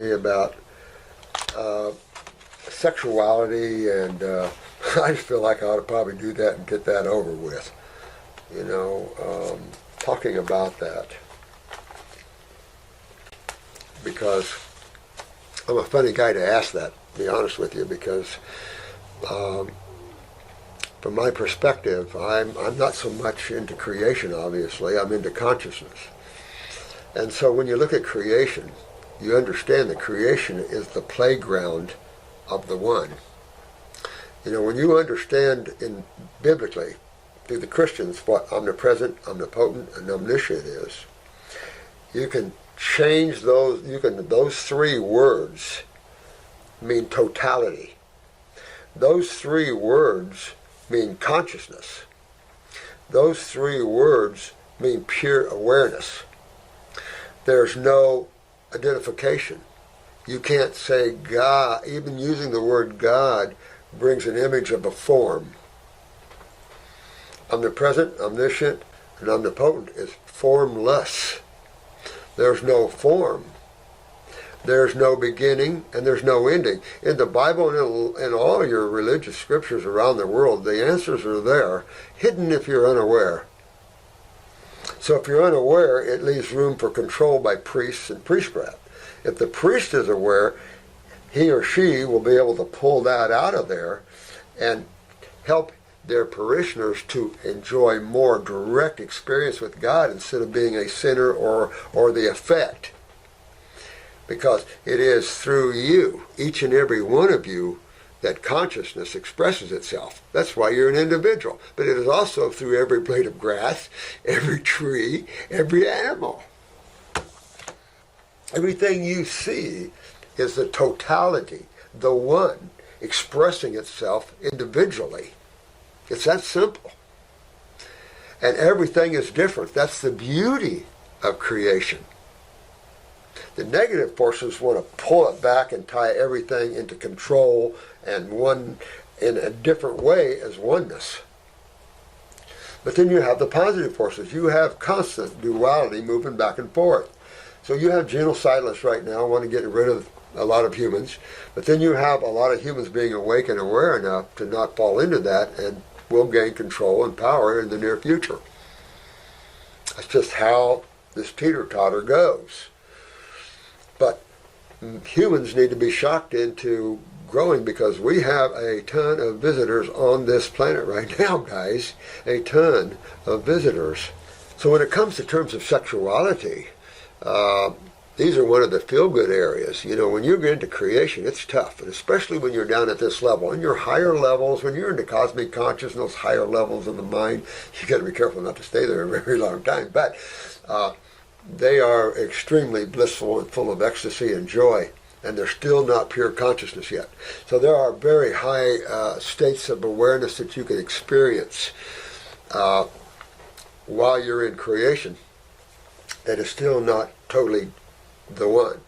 about sexuality, and I just feel like I ought to probably do that and get that over with. Talking about that, because I'm a funny guy to ask that, to be honest with you, because from my perspective, I'm not so much into creation, obviously. I'm into consciousness. And so when you look at creation, you understand that creation is the playground of the One. When you understand biblically, through the Christians, what omnipresent, omnipotent, and omniscient is, you can change those. Those three words mean totality. Those three words mean consciousness. Those three words mean pure awareness. There's no identification. You can't say God. Even using the word God brings an image of a form. Omnipresent, omniscient, and omnipotent is formless. There's no form. There's no beginning, and there's no ending. In the Bible and in all your religious scriptures around the world, the answers are there, hidden if you're unaware. So if you're unaware, it leaves room for control by priests and priestcraft. If the priest is aware, he or she will be able to pull that out of there and help their parishioners to enjoy more direct experience with God instead of being a sinner or the effect. Because it is through you, each and every one of you, that consciousness expresses itself. That's why you're an individual. But it is also through every blade of grass, every tree, every animal. Everything you see is the totality, the One, expressing itself individually. It's that simple. And everything is different. That's the beauty of creation. The negative forces want to pull it back and tie everything into control and one in a different way as oneness. But then you have the positive forces. You have constant duality moving back and forth. So you have genocidalists right now want to get rid of a lot of humans, but then you have a lot of humans being awake and aware enough to not fall into that and will gain control and power in the near future. That's just how this teeter-totter goes. But humans need to be shocked into growing, because we have a ton of visitors on this planet right now, guys. A ton of visitors. So when it comes to terms of sexuality, these are one of the feel-good areas. When you get into creation, it's tough, and especially when you're down at this level. In your higher levels, when you're into cosmic consciousness, higher levels of the mind, you got to be careful not to stay there a very long time. But they are extremely blissful and full of ecstasy and joy, and they're still not pure consciousness yet. So there are very high states of awareness that you can experience while you're in creation that is still not totally the One.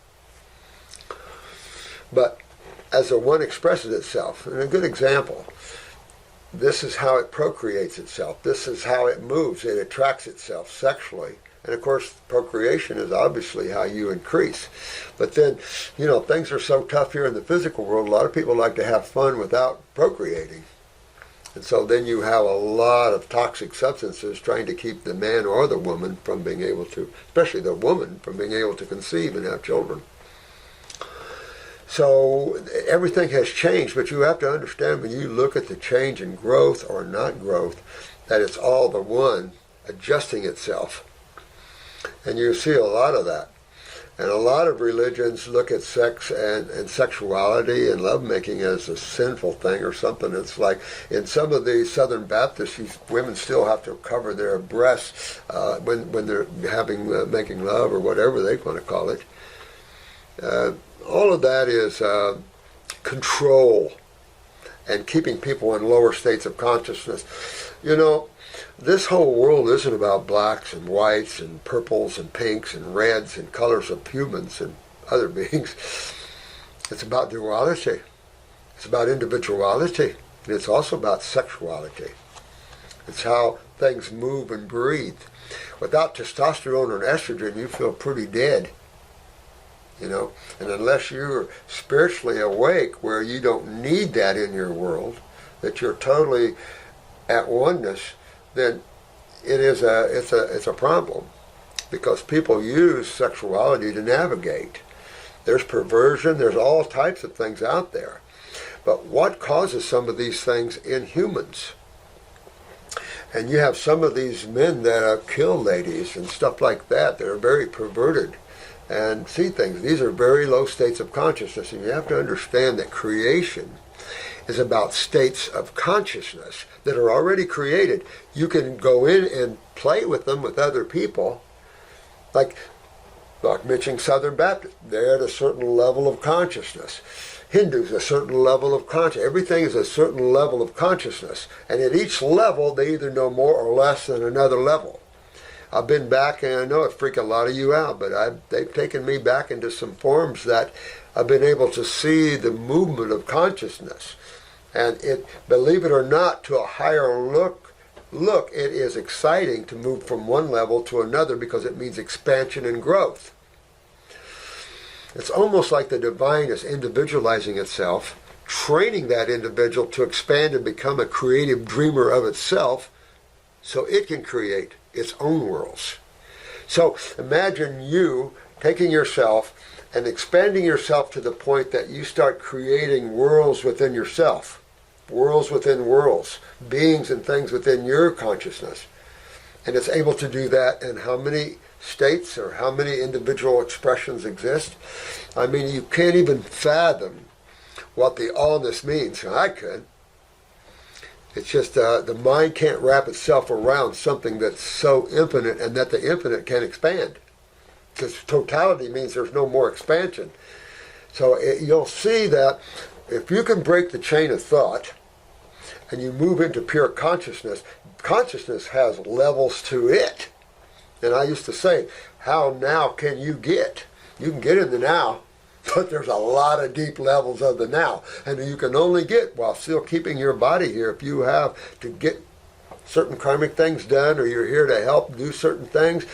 But as the One expresses itself, and a good example, this is how it procreates itself. This is how it moves. It attracts itself sexually. And of course, procreation is obviously how you increase. But then, things are so tough here in the physical world, a lot of people like to have fun without procreating. And so then you have a lot of toxic substances trying to keep the man or the woman from being able to, especially the woman, from being able to conceive and have children. So everything has changed, but you have to understand when you look at the change in growth or not growth, that it's all the One adjusting itself. And you see a lot of that. And a lot of religions look at sex and sexuality and lovemaking as a sinful thing or something. It's like in some of the Southern Baptists, women still have to cover their breasts when they're making love or whatever they want to call it. All of that is control and keeping people in lower states of consciousness. This whole world isn't about blacks and whites and purples and pinks and reds and colors of humans and other beings. It's about duality. It's about individuality. And it's also about sexuality. It's how things move and breathe. Without testosterone and estrogen, you feel pretty dead. And unless you're spiritually awake where you don't need that in your world, that you're totally at oneness, then it's a problem, because people use sexuality to navigate. There's perversion, there's all types of things out there. But what causes some of these things in humans? And you have some of these men that kill ladies and stuff like that are very perverted and see things. These are very low states of consciousness, and you have to understand that creation is about states of consciousness that are already created. You can go in and play with them with other people, like mentioning Southern Baptists. They're at a certain level of consciousness. Hindus, a certain level of consciousness. Everything is a certain level of consciousness. And at each level, they either know more or less than another level. I've been back, and I know it freaked a lot of you out, but they've taken me back into some forms that I've been able to see the movement of consciousness. And believe it or not, to a higher look, it is exciting to move from one level to another, because it means expansion and growth. It's almost like the divine is individualizing itself, training that individual to expand and become a creative dreamer of itself, so it can create its own worlds. So imagine you taking yourself and expanding yourself to the point that you start creating worlds within yourself, worlds within worlds, beings and things within your consciousness. And it's able to do that in how many states or how many individual expressions exist? I mean, you can't even fathom what the allness means. I could. It's just the mind can't wrap itself around something that's so infinite, and that the infinite can expand. Because totality means there's no more expansion. So you'll see that if you can break the chain of thought and you move into pure consciousness, consciousness has levels to it. And I used to say, how now can you get? You can get in the now, but there's a lot of deep levels of the now. And you can only get while still keeping your body here. If you have to get certain karmic things done, or you're here to help do certain things,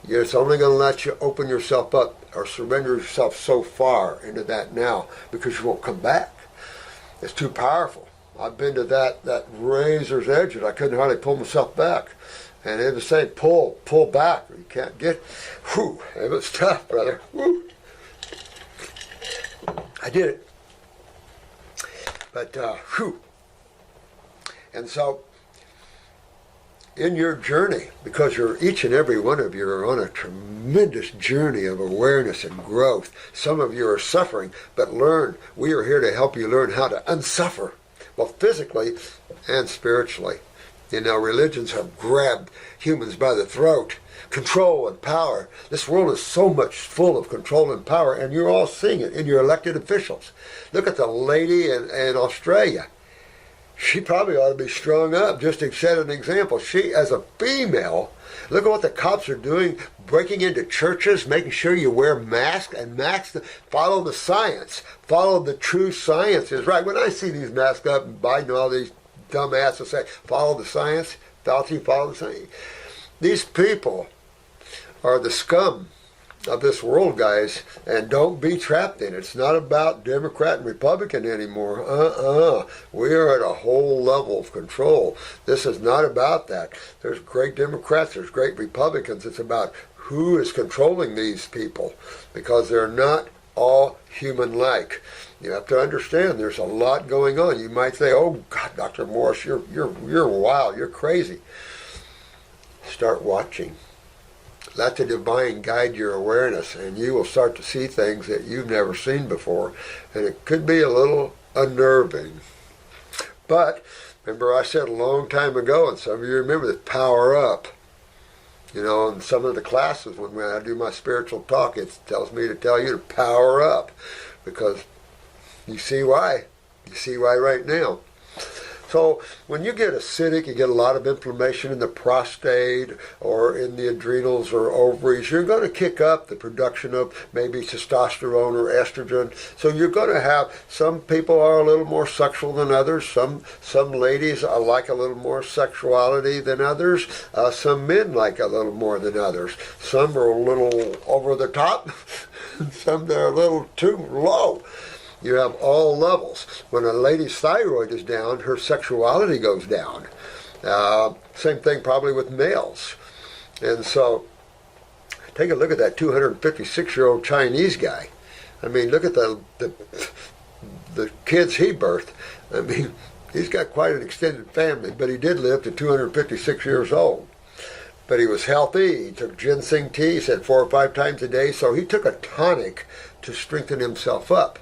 it's only going to let you open yourself up or surrender yourself so far into that now, because you won't come back. It's too powerful. I've been to that razor's edge, and I couldn't hardly pull myself back. And they would say, pull back, or you can't get. Whew, it was tough, brother. Whew. I did it. But, whew. And so, in your journey, because each and every one of you are on a tremendous journey of awareness and growth. Some of you are suffering, but we are here to help you learn how to unsuffer, both physically and spiritually. Religions have grabbed humans by the throat. Control and power. This world is so much full of control and power, and you're all seeing it in your elected officials. Look at the lady in Australia. She probably ought to be strung up, just to set an example. She, as a female, look at what the cops are doing, breaking into churches, making sure you wear masks, and follow the science. Follow the true science is right. When I see these masks up, and Biden and all these dumbasses say, follow the science, Fauci, follow the science. These people are the scum of this world, guys, and don't be trapped in it. It's not about Democrat and Republican anymore. We are at a whole level of control. This is not about that. There's great Democrats, there's great Republicans. It's about who is controlling these people, because they're not all human-like. You have to understand there's a lot going on. You might say, oh God, Dr. Morse, you're wild, you're crazy. Start watching. Let the divine guide your awareness, and you will start to see things that you've never seen before. And it could be a little unnerving. But remember, I said a long time ago, and some of you remember this, power up. In some of the classes when I do my spiritual talk, it tells me to tell you to power up, because you see why. You see why right now. So when you get acidic, you get a lot of inflammation in the prostate or in the adrenals or ovaries, you're going to kick up the production of maybe testosterone or estrogen. So you're going to have, some people are a little more sexual than others. Some ladies like a little more sexuality than others. Some men like a little more than others. Some are a little over the top. some that are a little too low. You have all levels. When a lady's thyroid is down, her sexuality goes down. Same thing probably with males. And so, take a look at that 256-year-old Chinese guy. I mean, look at the kids he birthed. I mean, he's got quite an extended family, but he did live to 256 years old. But he was healthy. He took ginseng tea, he said 4 or 5 times a day, so he took a tonic to strengthen himself up.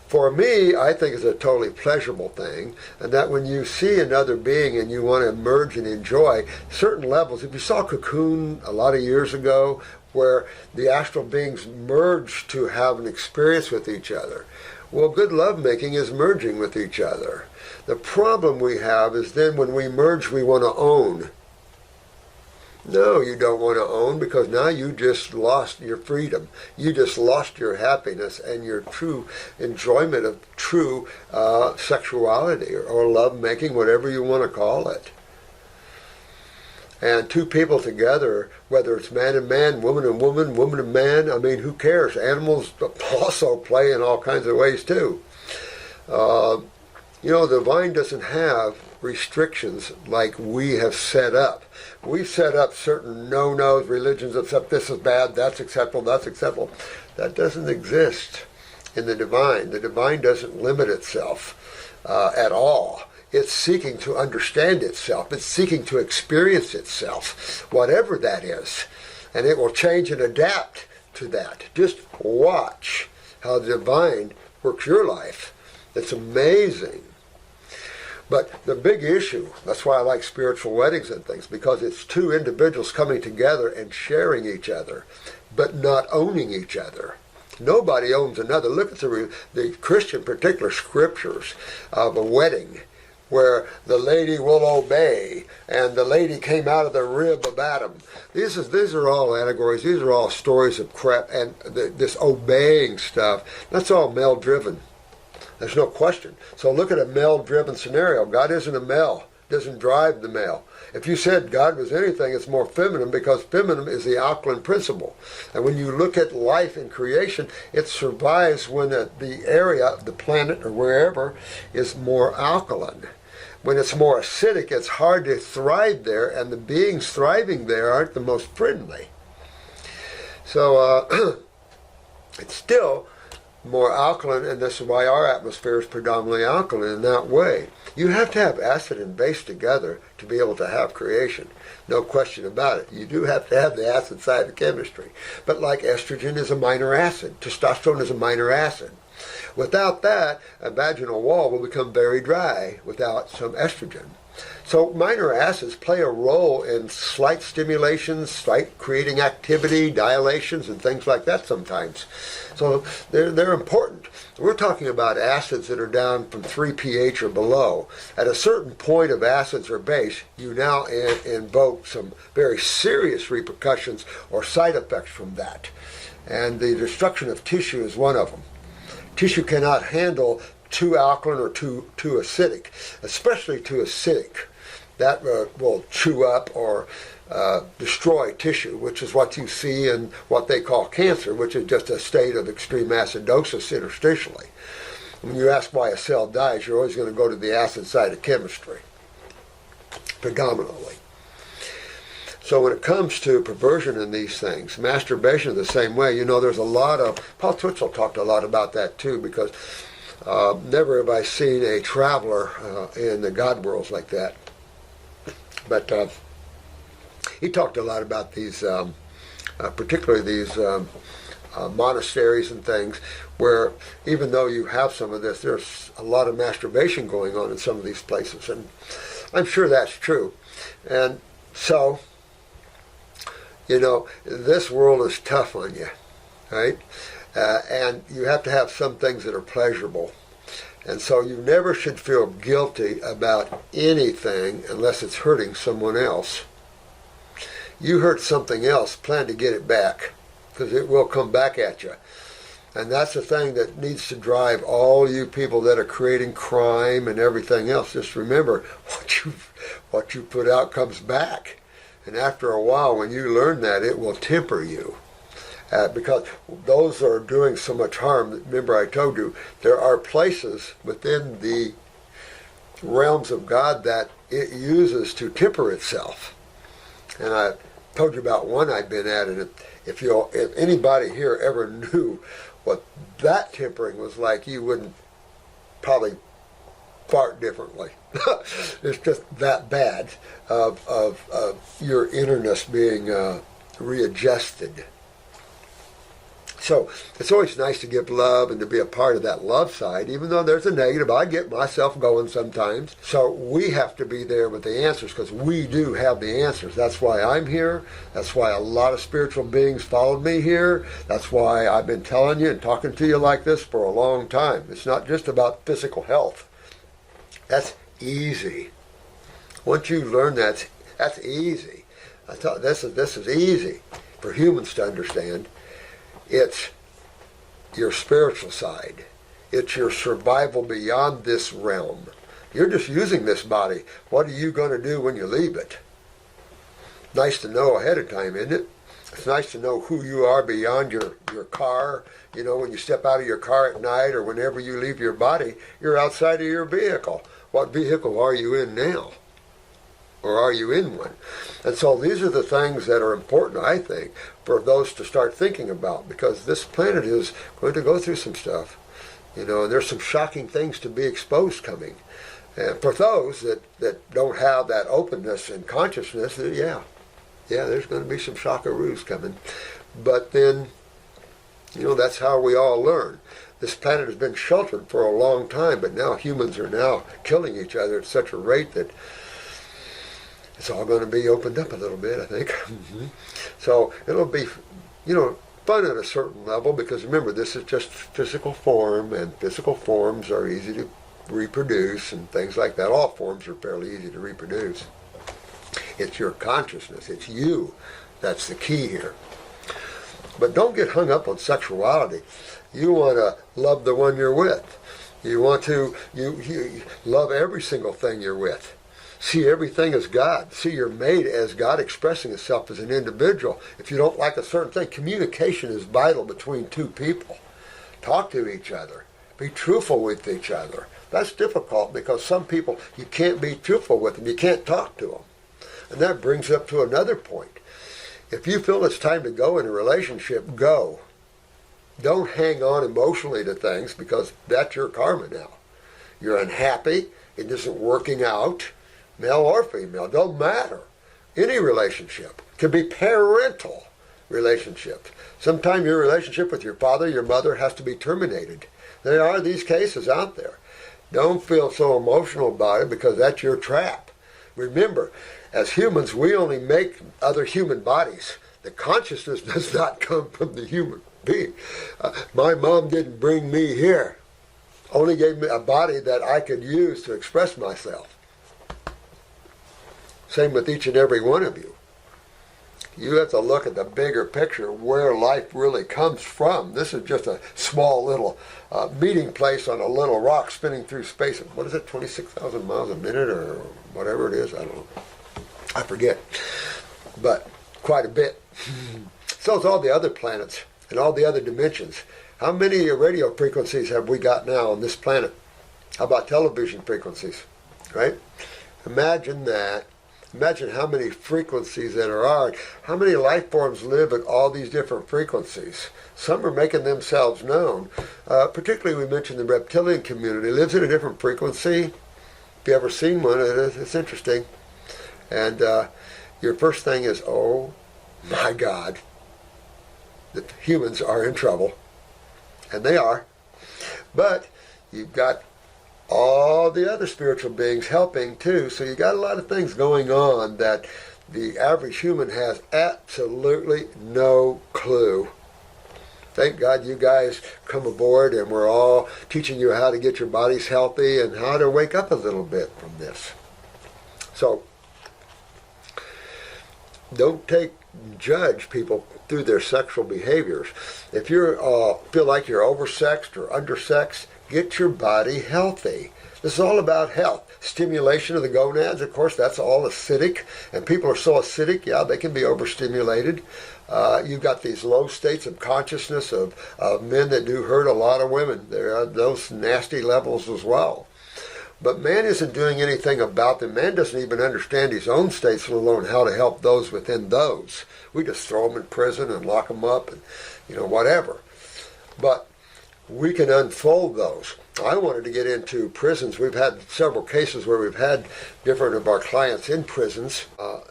For me, I think it's a totally pleasurable thing, and that when you see another being and you want to merge and enjoy certain levels, if you saw Cocoon a lot of years ago, where the astral beings merge to have an experience with each other, well, good lovemaking is merging with each other. The problem we have is then when we merge, we want to own. No, you don't want to own, because now you just lost your freedom. You just lost your happiness and your true enjoyment of true sexuality or love making, whatever you want to call it. And two people together, whether it's man and man, woman and woman, woman and man, I mean, who cares? Animals also play in all kinds of ways too. The divine doesn't have restrictions like we have set up. We've set up certain no-nos, religions, except this is bad, that's acceptable, that's acceptable. That doesn't exist in the divine. The divine doesn't limit itself at all. It's seeking to understand itself. It's seeking to experience itself, whatever that is. And it will change and adapt to that. Just watch how the divine works your life. It's amazing. But the big issue, that's why I like spiritual weddings and things, because it's two individuals coming together and sharing each other, but not owning each other. Nobody owns another. Look at the Christian particular scriptures of a wedding where the lady will obey and the lady came out of the rib of Adam. These are all allegories. These are all stories of crap. And this obeying stuff, that's all male-driven. There's no question. So look at a male-driven scenario. God isn't a male. Doesn't drive the male. If you said God was anything, it's more feminine, because feminine is the alkaline principle. And when you look at life in creation, it survives when the area of the planet or wherever is more alkaline. When it's more acidic, it's hard to thrive there, and the beings thriving there aren't the most friendly. So it's still more alkaline, and this is why our atmosphere is predominantly alkaline in that way. You have to have acid and base together to be able to have creation. No question about it. You do have to have the acid side of chemistry. But like estrogen is a minor acid, testosterone is a minor acid. Without that, a vaginal wall will become very dry without some estrogen. So minor acids play a role in slight stimulations, slight creating activity, dilations, and things like that sometimes. So they're important. We're talking about acids that are down from 3 pH or below. At a certain point of acids or base, you now invoke some very serious repercussions or side effects from that. And the destruction of tissue is one of them. Tissue cannot handle too alkaline or too acidic, especially too acidic. That will chew up or destroy tissue, which is what you see in what they call cancer, which is just a state of extreme acidosis interstitially. When you ask why a cell dies, you're always going to go to the acid side of chemistry, predominantly. So when it comes to perversion in these things, masturbation the same way, there's a lot of, Paul Twitchell talked a lot about that too, because never have I seen a traveler in the God worlds like that. But he talked a lot about these, particularly these monasteries and things, where even though you have some of this, there's a lot of masturbation going on in some of these places. And I'm sure that's true. And so, this world is tough on you, right? And you have to have some things that are pleasurable. And so you never should feel guilty about anything unless it's hurting someone else. You hurt something else, plan to get it back, because it will come back at you. And that's the thing that needs to drive all you people that are creating crime and everything else. Just remember, what you put out comes back. And after a while, when you learn that, it will temper you. because those are doing so much harm. Remember I told you, there are places within the realms of God that it uses to temper itself. And I told you about one I've been at, and if anybody here ever knew what that tempering was like, you wouldn't probably fart differently. It's just that bad of your innerness being readjusted. So it's always nice to give love and to be a part of that love side, even though there's a negative. I get myself going sometimes. So we have to be there with the answers, because we do have the answers. That's why I'm here. That's why a lot of spiritual beings followed me here. That's why I've been telling you and talking to you like this for a long time. It's not just about physical health. That's easy. Once you learn that's easy. I thought this is easy for humans to understand. It's your spiritual side. It's your survival beyond this realm. You're just using this body. What are you going to do when you leave it? Nice to know ahead of time, isn't it? It's nice to know who you are beyond your car. You know, when you step out of your car at night or whenever you leave your body, you're outside of your vehicle. What vehicle are you in now? Or are you in one? And so these are the things that are important, I think, for those to start thinking about, because this planet is going to go through some stuff, you know, and there's some shocking things to be exposed coming. And for those that don't have that openness and consciousness, yeah, there's going to be some shockaroos coming. But then, you know, that's how we all learn. This planet has been sheltered for a long time, but now humans are now killing each other at such a rate that it's all going to be opened up a little bit, I think. So it'll be, you know, fun at a certain level, because remember, this is just physical form, and physical forms are easy to reproduce and things like that. All forms are fairly easy to reproduce. It's your consciousness. It's you. That's the key here. But don't get hung up on sexuality. You want to love the one you're with. You want to you love every single thing you're with. See everything as God. See you're made as God, expressing itself as an individual. If you don't like a certain thing, communication is vital between two people. Talk to each other. Be truthful with each other. That's difficult, because some people you can't be truthful with them. You can't talk to them. And that brings up to another point. If you feel it's time to go in a relationship, go. Don't hang on emotionally to things, because that's your karma now. You're unhappy. It isn't working out. Male or female, don't matter. Any relationship. Can be parental relationships. Sometimes your relationship with your father, your mother has to be terminated. There are these cases out there. Don't feel so emotional about it, because that's your trap. Remember, as humans, we only make other human bodies. The consciousness does not come from the human being. My mom didn't bring me here. Only gave me a body that I could use to express myself. Same with each and every one of you. You have to look at the bigger picture, where life really comes from. This is just a small little meeting place on a little rock spinning through space. What is it, 26,000 miles a minute or whatever it is? I don't know. I forget. But quite a bit. So is all the other planets and all the other dimensions. How many radio frequencies have we got now on this planet? How about television frequencies, right? Imagine that. Imagine how many frequencies there are. How many life forms live at all these different frequencies? Some are making themselves known. Particularly, we mentioned the reptilian community lives at a different frequency. If you ever seen one, it's interesting. And your first thing is, oh my God, the humans are in trouble. And they are. But you've got all the other spiritual beings helping too. So you got a lot of things going on that the average human has absolutely no clue. Thank God you guys come aboard, and we're all teaching you how to get your bodies healthy and how to wake up a little bit from this. So don't take judge people through their sexual behaviors. If you feel like you're oversexed or undersexed, get your body healthy. This is all about health. Stimulation of the gonads, of course, that's all acidic. And people are so acidic, yeah, they can be overstimulated. You've got these low states of consciousness of men that do hurt a lot of women. There are those nasty levels as well. But man isn't doing anything about them. Man doesn't even understand his own states, let alone how to help those within those. We just throw them in prison and lock them up and, whatever. But we can unfold those. I wanted to get into prisons. We've had several cases where we've had different of our clients in prisons. I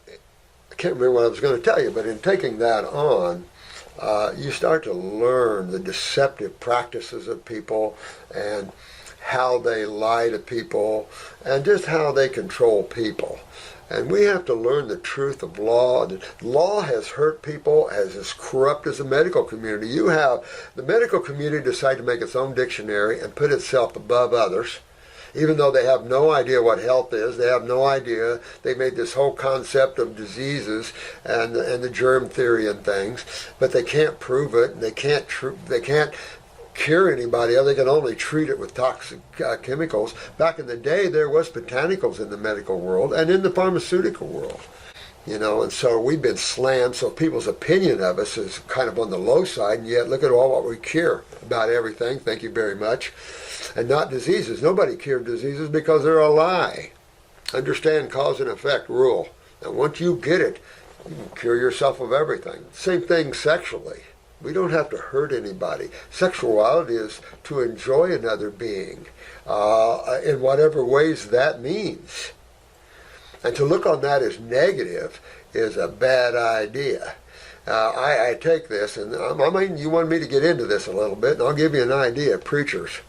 can't remember what I was going to tell you, but in taking that on, you start to learn the deceptive practices of people and how they lie to people and just how they control people. And we have to learn the truth of law. Law has hurt people as corrupt as the medical community. You have the medical community decide to make its own dictionary and put itself above others, even though they have no idea what health is. They have no idea. They made this whole concept of diseases and the germ theory and things, but they can't prove it. They can't cure anybody. They can only treat it with toxic chemicals. Back in the day, there was botanicals in the medical world and in the pharmaceutical world. And so we've been slammed, so people's opinion of us is kind of on the low side, and yet look at all what we cure about everything, thank you very much, and not diseases. Nobody cured diseases because they're a lie. Understand cause and effect rule. And once you get it, you can cure yourself of everything. Same thing sexually. We don't have to hurt anybody. Sexuality is to enjoy another being in whatever ways that means. And to look on that as negative is a bad idea. I take this, and you want me to get into this a little bit, and I'll give you an idea, preachers.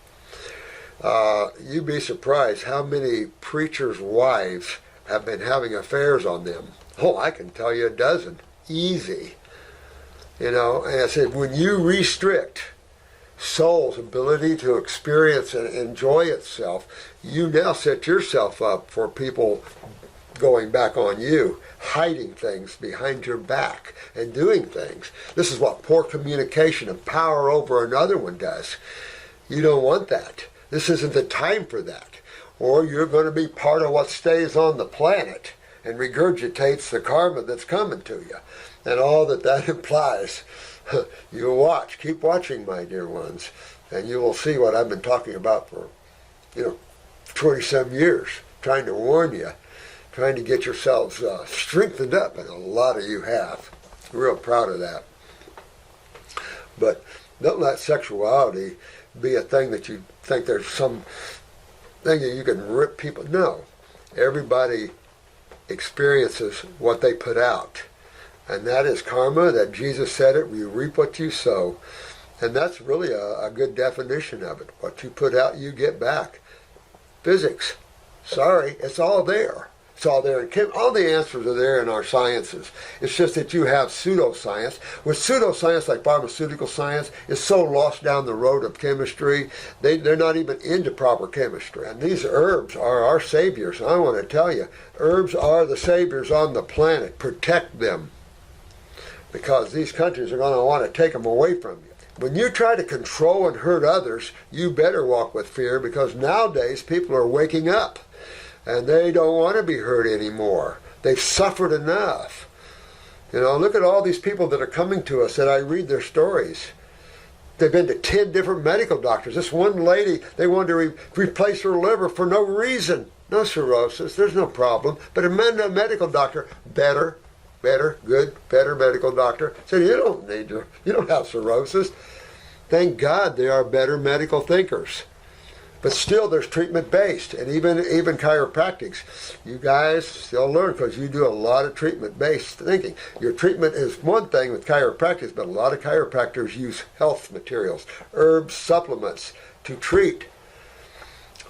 You'd be surprised how many preachers' wives have been having affairs on them. Oh, I can tell you a dozen. Easy. And I said, when you restrict soul's ability to experience and enjoy itself, you now set yourself up for people going back on you, hiding things behind your back and doing things. This is what poor communication and power over another one does. You don't want that. This isn't the time for that. Or you're going to be part of what stays on the planet and regurgitates the karma that's coming to you. And all that implies. You watch. Keep watching, my dear ones. And you will see what I've been talking about for, 20-some years. Trying to warn you. Trying to get yourselves strengthened up. And a lot of you have. Real proud of that. But don't let sexuality be a thing that you think there's some thing that you can rip people. No. Everybody experiences what they put out. And that is karma, that Jesus said it, you reap what you sow. And that's really a good definition of it. What you put out, you get back. Physics. Sorry, it's all there. It's all there. All the answers are there in our sciences. It's just that you have pseudoscience. With pseudoscience, like pharmaceutical science, is so lost down the road of chemistry, they're not even into proper chemistry. And these herbs are our saviors. I want to tell you, herbs are the saviors on the planet. Protect them. Because these countries are going to want to take them away from you. When you try to control and hurt others, you better walk with fear, because nowadays people are waking up and they don't want to be hurt anymore. They've suffered enough. Look at all these people that are coming to us that I read their stories. They've been to 10 different medical doctors. This one lady, they wanted to replace her liver for no reason. No cirrhosis, there's no problem. But a medical doctor, better medical doctor said, you don't have cirrhosis. Thank God they are better medical thinkers. But still there's treatment-based, and even chiropractics. You guys still learn because you do a lot of treatment-based thinking. Your treatment is one thing with chiropractics, but a lot of chiropractors use health materials, herbs, supplements to treat.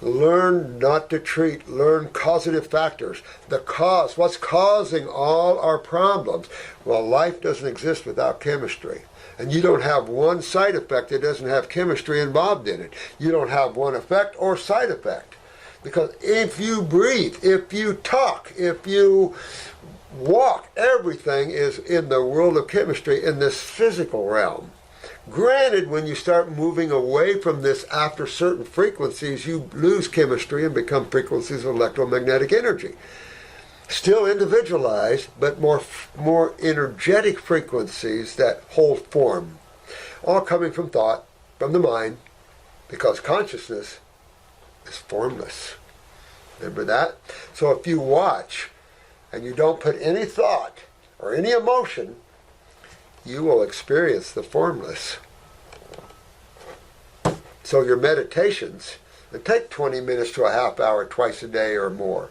Learn not to treat. Learn causative factors. The cause. What's causing all our problems? Well, life doesn't exist without chemistry. And you don't have one side effect that doesn't have chemistry involved in it. You don't have one effect or side effect. Because if you breathe, if you talk, if you walk. Everything is in the world of chemistry in this physical realm. Granted, when you start moving away from this after certain frequencies, you lose chemistry and become frequencies of electromagnetic energy. Still individualized, but more energetic frequencies that hold form. All coming from thought, from the mind, because consciousness is formless. Remember that? So if you watch and you don't put any thought or any emotion, you will experience the formless. So your meditations, and take 20 minutes to a half hour twice a day or more,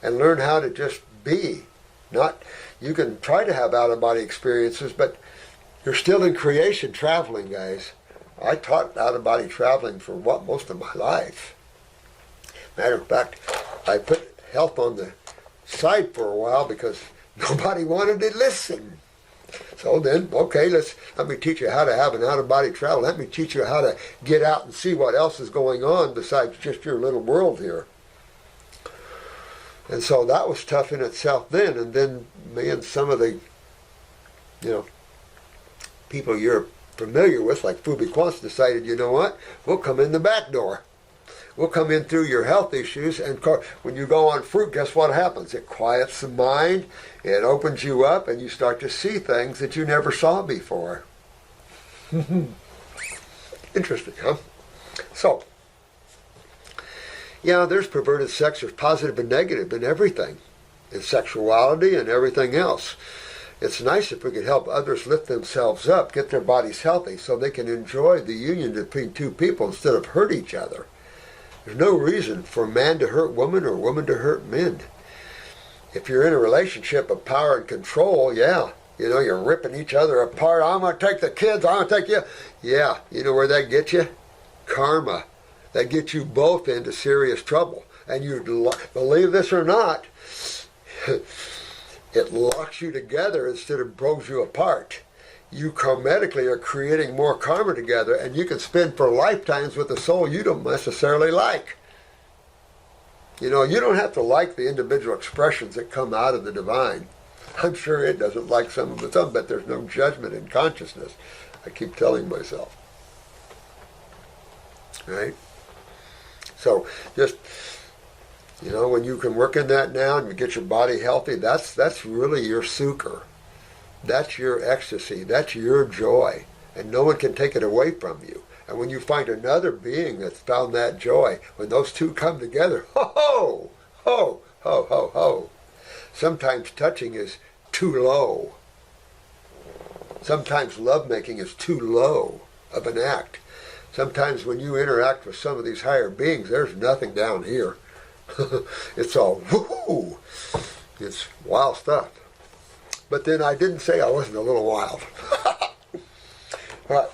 and learn how to just be. Not, you can try to have out-of-body experiences, but you're still in creation traveling, guys. I taught out-of-body traveling for most of my life. Matter of fact, I put health on the side for a while because nobody wanted to listen. So then, okay, let me teach you how to have an out-of-body travel. Let me teach you how to get out and see what else is going on besides just your little world here. And so that was tough in itself then. And then me and some of the, people you're familiar with, like Phoebe Quantz, decided, you know what, we'll come in the back door. We'll come in through your health issues, and when you go on fruit, guess what happens? It quiets the mind, it opens you up, and you start to see things that you never saw before. Interesting, huh? So, yeah, there's perverted sex, there's positive and negative in everything, in sexuality and everything else. It's nice if we could help others lift themselves up, get their bodies healthy, so they can enjoy the union between two people instead of hurt each other. There's no reason for man to hurt woman or woman to hurt men. If you're in a relationship of power and control, yeah, you're ripping each other apart. I'm going to take the kids, I'm going to take you. Yeah, you know where that gets you? Karma. That gets you both into serious trouble. And you believe this or not, it locks you together instead of blows you apart. You karmatically are creating more karma together, and you can spend for lifetimes with a soul you don't necessarily like. You don't have to like the individual expressions that come out of the divine. I'm sure it doesn't like some of its own, but there's no judgment in consciousness. I keep telling myself. Right? So just, when you can work in that now and you get your body healthy, that's really your sukkah. That's your ecstasy. That's your joy. And no one can take it away from you. And when you find another being that's found that joy, when those two come together, ho, ho, ho, ho, ho. Sometimes touching is too low. Sometimes lovemaking is too low of an act. Sometimes when you interact with some of these higher beings, there's nothing down here. It's all woo-hoo. It's wild stuff. But then I didn't say I wasn't a little wild. All right.